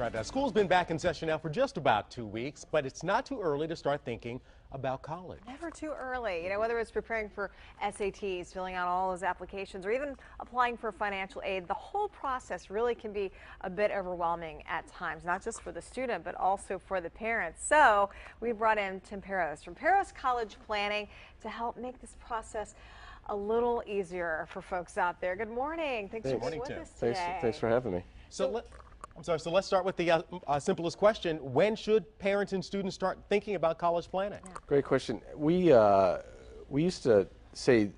right. School's been back in session now for just about 2 weeks, but it's not too early to start thinking about college. Never too early. You know, whether it's preparing for SATs, filling out all those applications, or even applying for financial aid, the whole process really can be a bit overwhelming at times, not just for the student, but also for the parents. So we brought in Tim Parros from Parros College Planning to help make this process a little easier for folks out there. Good morning. Thanks for being with us today. Thanks for having me. So let's start with the simplest question. When should parents and students start thinking about college planning? Yeah. Great question. We used to say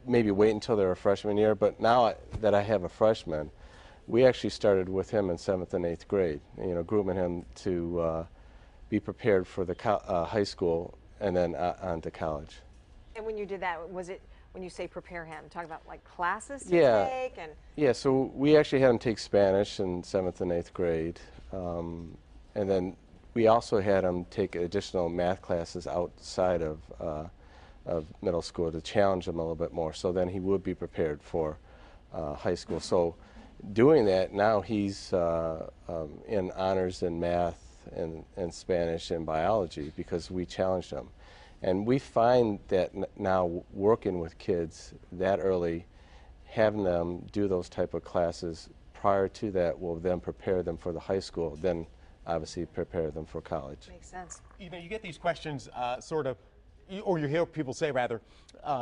maybe wait until they're a freshman year, but now that I have a freshman, we actually started with him in 7th and 8th grade, you know, grooming him to be prepared for the high school and then on to college. And when you did that, was it, when you say prepare him, talk about like classes to take? Yeah, so we actually had him take Spanish in 7th and 8th grade. And then we also had him take additional math classes outside of middle school to challenge him a little bit more. So then he would be prepared for high school. So doing that, now he's in honors in math and Spanish and biology because we challenged him. And we find that now working with kids that early, having them do those type of classes prior to that will then prepare them for the high school, then obviously prepare them for college. Makes sense. You know, you get these questions or you hear people say rather,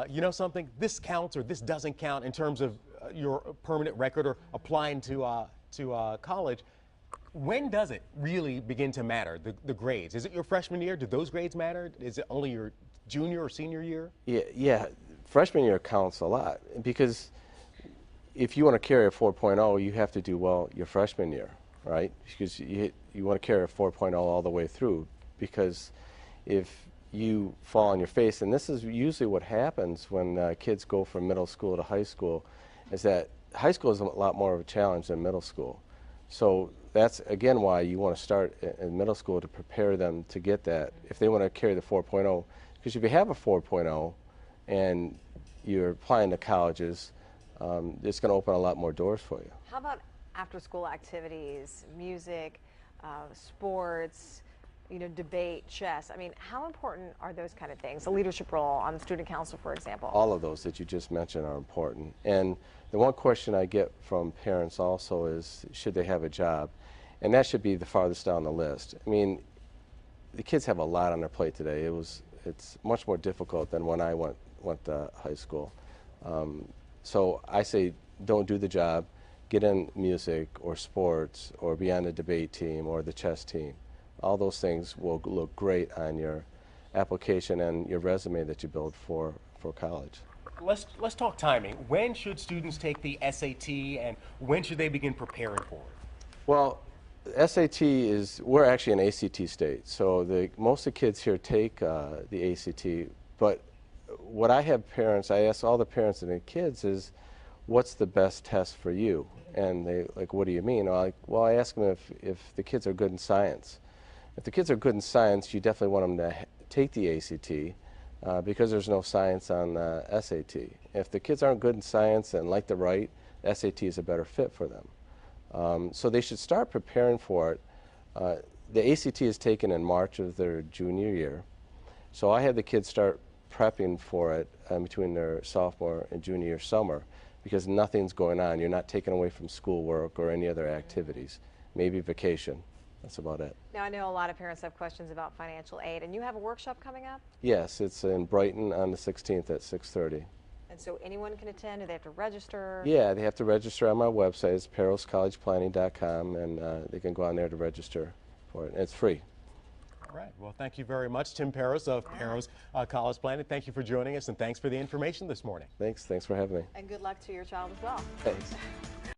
you know something, this counts or this doesn't count in terms of your permanent record or applying to college. When does it really begin to matter, the grades? Is it your freshman year? Do those grades matter? Is it only your junior or senior year? Yeah, freshman year counts a lot because if you want to carry a 4.0, you have to do well your freshman year, right? Because you want to carry a 4.0 all the way through, because if you fall on your face, and this is usually what happens when kids go from middle school to high school, is that high school is a lot more of a challenge than middle school. So that's, again, why you want to start in middle school to prepare them to get that, if they want to carry the 4.0. Because if you have a 4.0 and you're applying to colleges, it's going to open a lot more doors for you. How about after-school activities, music, sports, you know, debate, chess? I mean, how important are those kind of things? A leadership role on the student council, for example. All of those that you just mentioned are important. And the one question I get from parents also is, should they have a job? And that should be the farthest down the list. I mean, the kids have a lot on their plate today. It's much more difficult than when I went to high school. So I say, don't do the job. Get in music or sports or be on the debate team or the chess team. All those things will look great on your application and your resume that you build for college. Let's talk timing. When should students take the SAT and when should they begin preparing for it? Well, SAT we're actually an ACT state, so most of the kids here take the ACT, but what I ask all the parents and the kids is, what's the best test for you? And they like, what do you mean? Well, I ask them if the kids are good in science. If the kids are good in science, you definitely want them to take the ACT because there's no science on SAT. If the kids aren't good in science and like to write, SAT is a better fit for them. So they should start preparing for it. The ACT is taken in March of their junior year. So I had the kids start prepping for it between their sophomore and junior year summer because nothing's going on. You're not taken away from schoolwork or any other activities, maybe vacation. That's about it. Now, I know a lot of parents have questions about financial aid, and you have a workshop coming up? Yes, it's in Brighton on the 16th at 6:30. And so anyone can attend? Do they have to register? Yeah, they have to register on my website. It's parroscollegeplanning.com, and they can go on there to register for it. And it's free. All right. Well, thank you very much, Tim Parros of Parros College Planning. Thank you for joining us, and thanks for the information this morning. Thanks for having me. And good luck to your child as well. Thanks.